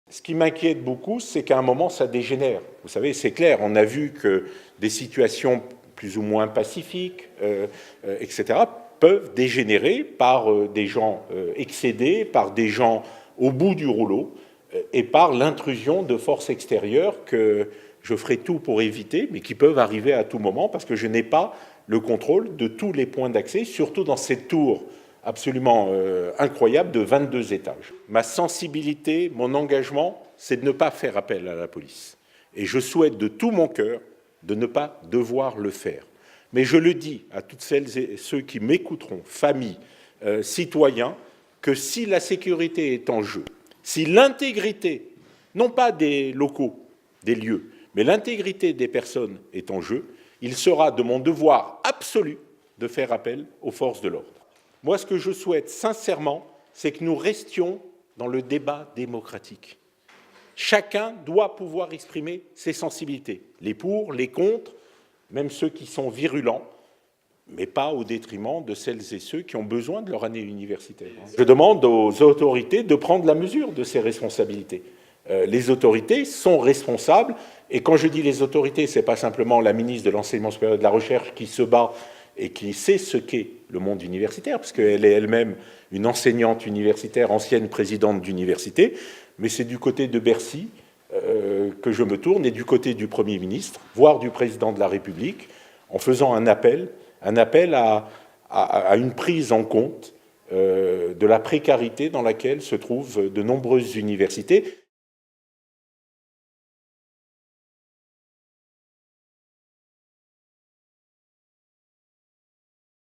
Ce qui m'inquiète beaucoup, c'est qu'à un moment, ça dégénère. Vous savez, c'est clair, on a vu que des situations plus ou moins pacifiques, etc., peuvent dégénérer par des gens excédés, par des gens au bout du rouleau, et par l'intrusion de forces extérieures que je ferai tout pour éviter, mais qui peuvent arriver à tout moment, parce que je n'ai pas le contrôle de tous les points d'accès, surtout dans cette tour absolument incroyable de 22 étages. Ma sensibilité, mon engagement, c'est de ne pas faire appel à la police. Et je souhaite de tout mon cœur de ne pas devoir le faire. Mais je le dis à toutes celles et ceux qui m'écouteront, familles, citoyens, que si la sécurité est en jeu, si l'intégrité, non pas des locaux, des lieux, mais l'intégrité des personnes est en jeu, il sera de mon devoir absolu de faire appel aux forces de l'ordre. Moi, ce que je souhaite sincèrement, c'est que nous restions dans le débat démocratique. Chacun doit pouvoir exprimer ses sensibilités, les pour, les contre, même ceux qui sont virulents, mais pas au détriment de celles et ceux qui ont besoin de leur année universitaire. Je demande aux autorités de prendre la mesure de ces responsabilités. Les autorités sont responsables, et quand je dis les autorités, ce n'est pas simplement la ministre de l'Enseignement supérieur et de la Recherche qui se bat et qui sait ce qu'est le monde universitaire, parce qu'elle est elle-même une enseignante universitaire, ancienne présidente d'université, mais c'est du côté de Bercy que je me tourne, et du côté du Premier ministre, voire du Président de la République, en faisant un appel à une prise en compte de la précarité dans laquelle se trouvent de nombreuses universités.